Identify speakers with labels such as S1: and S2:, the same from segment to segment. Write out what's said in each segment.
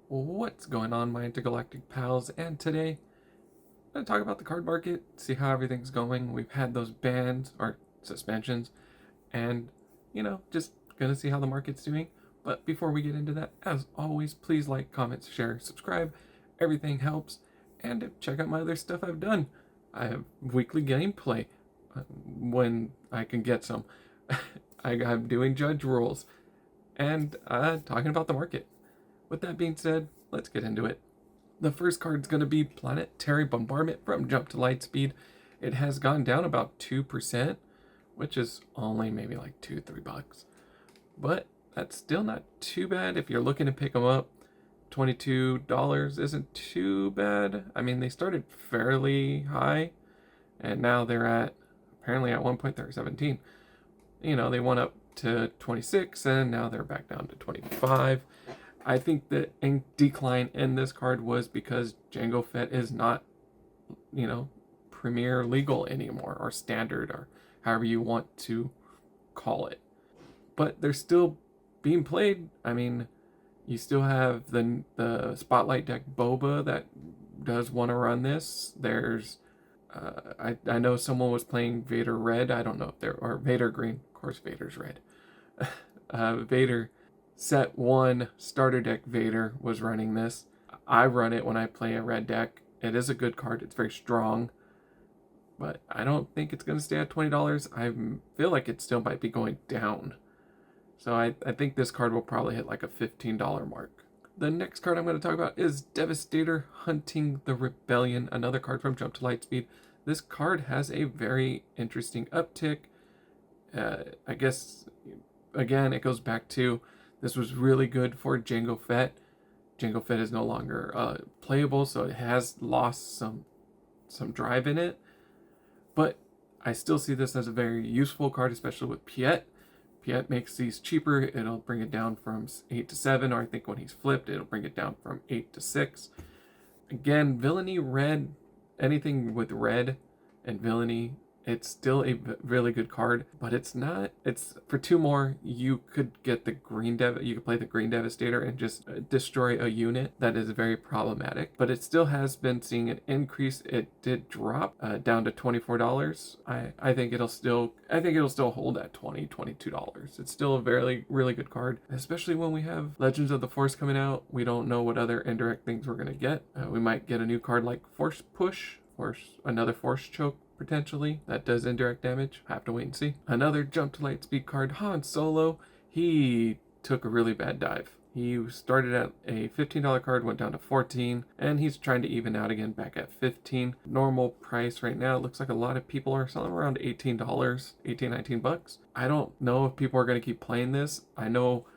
S1: What's going on, my intergalactic pals? And today, I'm going to talk about the card market, see how everything's going. We've had those bans or suspensions, and just going to see how the market's doing. But before we get into that, as always, please like, comment, share, subscribe. Everything helps. And check out my other stuff I've done. I have weekly gameplay when I can get some. I'm doing judge rules and talking about the market. With that being said, let's get into it. The first card is going to be Planetary Bombardment from Jump to Lightspeed. It has gone down about 2%, which is only maybe like $2-3. But that's still not too bad if you're looking to pick them up. $22 isn't too bad. I mean, they started fairly high, and now they're apparently at one point they're 17. They went up to 26, and now they're back down to 25. I think the decline in this card was because Jango Fett is not, premier legal anymore, or standard, or however you want to call it. But they're still being played. I mean, you still have the Spotlight deck Boba that does want to run this. There's, I know someone was playing Vader Red. I don't know if they're, or Vader Green. Of course, Vader's red. Vader Set 1 starter deck Vader was running this. I run it when I play a red deck. It is a good card. It's very strong. But I don't think it's going to stay at $20. I feel like it still might be going down. So I think this card will probably hit like a $15 mark. The next card I'm going to talk about is Devastator Hunting the Rebellion. Another card from Jump to Lightspeed. This card has a very interesting uptick. I guess, again, it goes back to this was really good for Jango Fett. Jango Fett is no longer playable, so it has lost some drive in it. But I still see this as a very useful card, especially with Piet. Piet makes these cheaper. It'll bring it down from 8 to 7, or I think when he's flipped, it'll bring it down from 8 to 6. Again, Villainy Red, anything with red and Villainy, it's still a really good card, but it's not. It's for 2 more. You could get the you could play the Green Devastator and just destroy a unit. That is very problematic, but it still has been seeing an increase. It did drop down to $24. I think it'll still hold at $22. It's still a very, really good card, especially when we have Legends of the Force coming out. We don't know what other indirect things we're gonna get. We might get a new card like Force Push, or another Force Choke, potentially, that does indirect damage. Have to wait and see. Another Jump to Lightspeed card, Han Solo. He took a really bad dive. He started at a $15 card, went down to 14, and he's trying to even out again, back at 15. Normal price right now, it looks like a lot of people are selling around $18, $19. I don't know if people are going to keep playing this. I know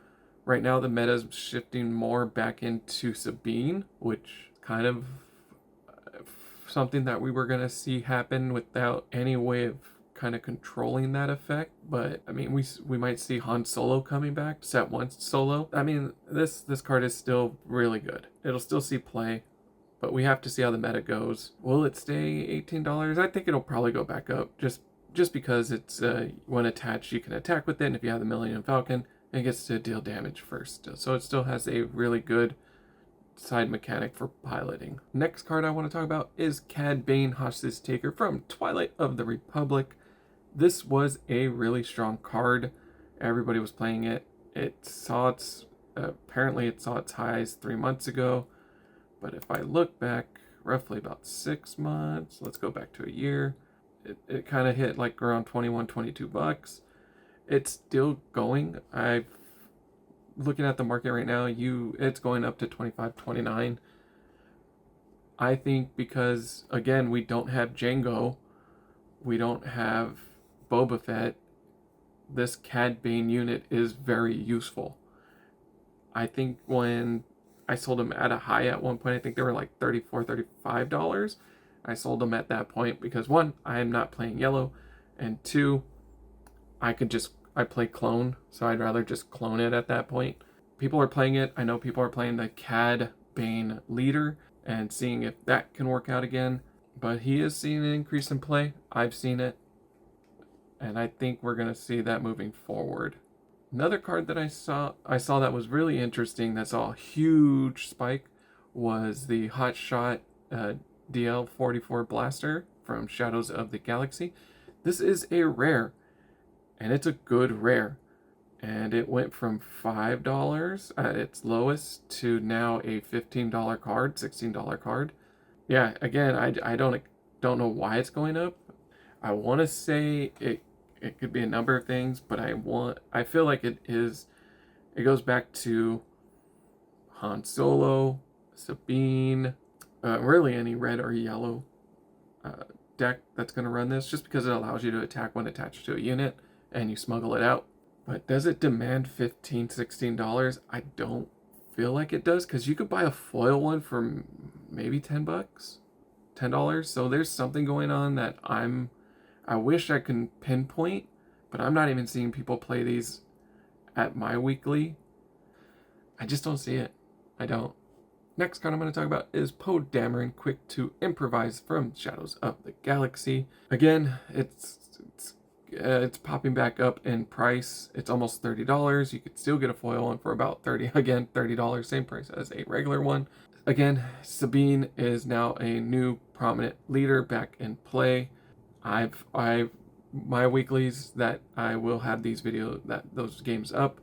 S1: right now the meta is shifting more back into Sabine, which kind of something that we were going to see happen without any way of kind of controlling that effect. But I mean, we might see Han Solo coming back, set 1 solo. I mean, this card is still really good. It'll still see play, but we have to see how the meta goes. Will it stay $18? I think it'll probably go back up, just because it's when attached, you can attack with it, and if you have the Millennium Falcon, it gets to deal damage first. So it still has a really good side mechanic for piloting. Next card I want to talk about is Cad Bane, Hostage Taker from Twilight of the Republic. This was a really strong card. Everybody was playing it. Apparently it saw its highs 3 months ago. But if I look back roughly about 6 months, let's go back to a year, it kind of hit like around $21-22. It's still going. Looking at the market right now, it's going up to 25-29. I think because, again, we don't have Jango, we don't have Boba Fett, this Cad Bane unit is very useful. I think when I sold them at a high at one point, I think they were like $34-35. I sold them at that point because, 1, I am not playing yellow, and 2, I play clone, so I'd rather just clone it at that point. People are playing it. I know people are playing the Cad Bane leader and seeing if that can work out again. But he is seeing an increase in play. I've seen it. And I think we're going to see that moving forward. Another card that I saw that was really interesting, that saw a huge spike, was the Hot Shot DL44 Blaster from Shadows of the Galaxy. This is a rare, and it's a good rare. And it went from $5 at its lowest to now a $15 card, $16 card. Yeah, again, I don't know why it's going up. I want to say it could be a number of things, but I feel like it goes back to Han Solo, Sabine, really any red or yellow deck that's going to run this, just because it allows you to attack when attached to a unit and you smuggle it out. But does it demand $15, $16? I don't feel like it does, because you could buy a foil one for maybe $10, $10. So there's something going on that I wish I can pinpoint, but I'm not even seeing people play these at my weekly. I just don't see it. I don't. Next card I'm going to talk about is Poe Dameron, Quick to Improvise from Shadows of the Galaxy. Again, it's popping back up in price. It's almost $30. You could still get a foil one for about $30. Again, $30, same price as a regular one. Again, Sabine is now a new prominent leader back in play. My weeklies that I will have those games up.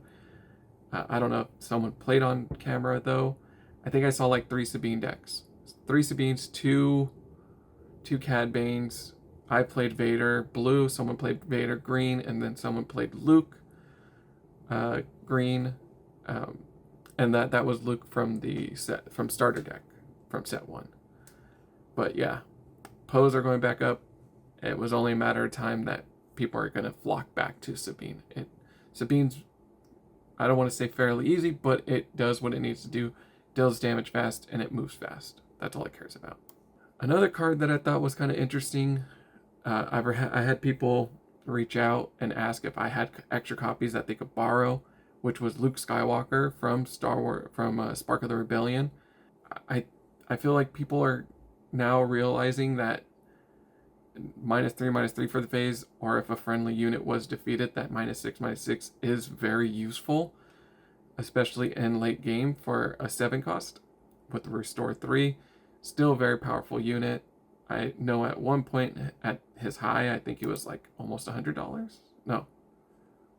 S1: I don't know if someone played on camera though. I think I saw like 3 Sabine decks. 3 Sabines, 2 Cad Banes. I played Vader blue, someone played Vader green, and then someone played Luke green. And that was Luke from starter deck from set 1. But yeah, Poes are going back up. It was only a matter of time that people are going to flock back to Sabine. Sabine's, I don't want to say fairly easy, but it does what it needs to do. Deals damage fast, and it moves fast. That's all it cares about. Another card that I thought was kind of interesting, I had people reach out and ask if I had extra copies that they could borrow, which was Luke Skywalker from Spark of the Rebellion. I feel like people are now realizing that -3/-3 for the phase, or if a friendly unit was defeated, that -6/-6 is very useful, especially in late game for a 7 cost with the Restore 3. Still a very powerful unit. I know at one point at his high, I think he was like almost $100. No,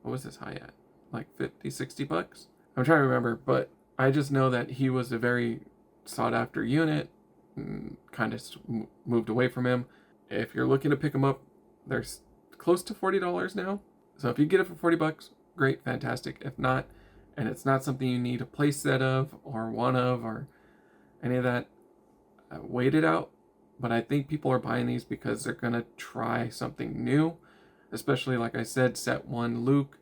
S1: what was his high at? Like 50, $60? I'm trying to remember, but I just know that he was a very sought after unit, and kind of moved away from him. If you're looking to pick them up, they're close to $40 now. So if you get it for $40, great, fantastic. If not, and it's not something you need a play set of or one of or any of that, wait it out. But I think people are buying these because they're going to try something new, especially, like I said, set 1 Luke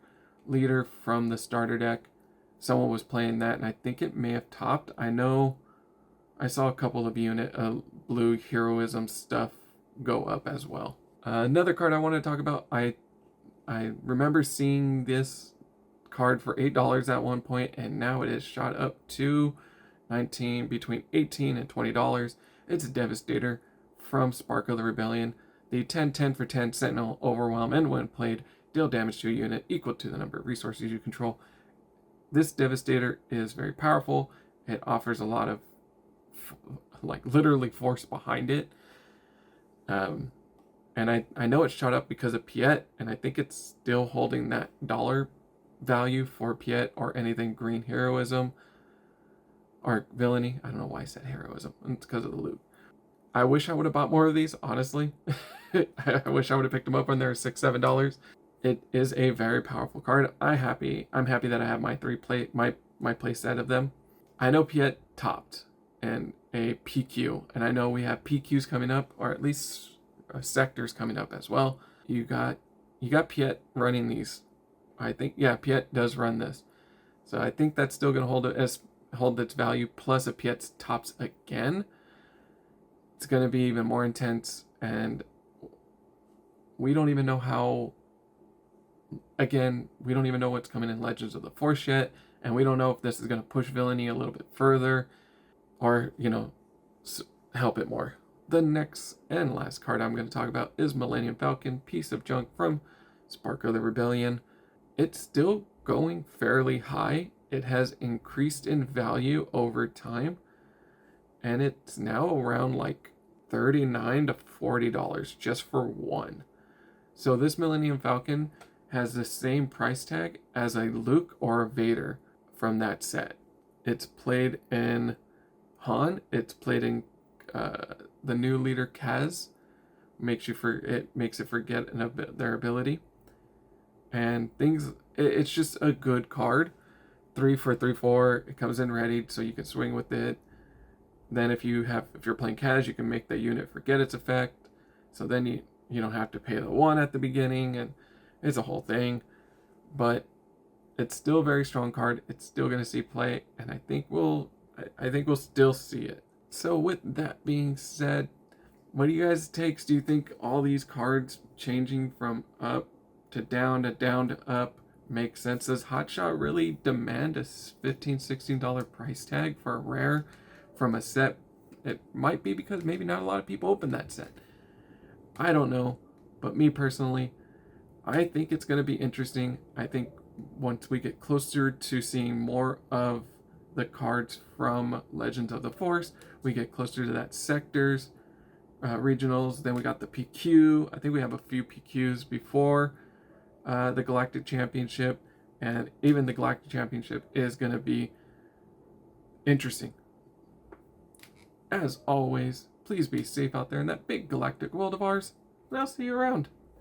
S1: leader from the starter deck. Someone was playing that, and I think it may have topped. I know I saw a couple of blue heroism stuff go up as well. Another card I want to talk about, I remember seeing this card for $8 at one point, and now it is shot up to between $18 and $20. It's a Devastator from Spark of the Rebellion. The 10/10 for 10 Sentinel Overwhelm, and when played, deal damage to a unit equal to the number of resources you control. This Devastator is very powerful. It offers a lot of literally force behind it. And I know it's shot up because of Piet, and I think it's still holding that dollar value for Piet or anything green heroism or villainy. I don't know why I said heroism. It's because of the loot. I wish I would have bought more of these, honestly. I wish I would have picked them up when they were $6, $7. It is a very powerful card. I'm happy that I have my play set of them. I know Piet topped and a PQ, and I know we have PQs coming up, or at least sectors coming up as well. You got Piet running these. I think, yeah, Piet does run this, so I think that's still going to hold its value. Plus, if Piet tops again, it's going to be even more intense, and we don't even know how. Again, we don't even know what's coming in Legends of the Force yet, and we don't know if this is going to push villainy a little bit further, or, help it more. The next and last card I'm going to talk about is Millennium Falcon, Piece of Junk from Spark of the Rebellion. It's still going fairly high. It has increased in value over time, and it's now around like $39 to $40 just for one. So this Millennium Falcon has the same price tag as a Luke or a Vader from that set. It's played in Han. It's played in the new leader Kaz. Makes it forget their ability, and things. It's just a good card. 3 for 3/4. It comes in ready, so you can swing with it. Then if you're playing Kaz, you can make the unit forget its effect. So then you don't have to pay the 1 at the beginning, and it's a whole thing. But it's still a very strong card. It's still going to see play, and I think we'll still see it. So with that being said, what do you guys take? Do you think all these cards changing from up to down to up makes sense? Does Hotshot really demand a $15-16 price tag for a rare from a set? It might be because maybe not a lot of people open that set. I don't know, but me personally, I think it's going to be interesting. I think once we get closer to seeing more of the cards from Legends of the Force, we get closer to that sectors, regionals, then we got the PQ. I think we have a few PQs before the Galactic Championship, and even the Galactic Championship is going to be interesting. As always, please be safe out there in that big galactic world of ours, and I'll see you around.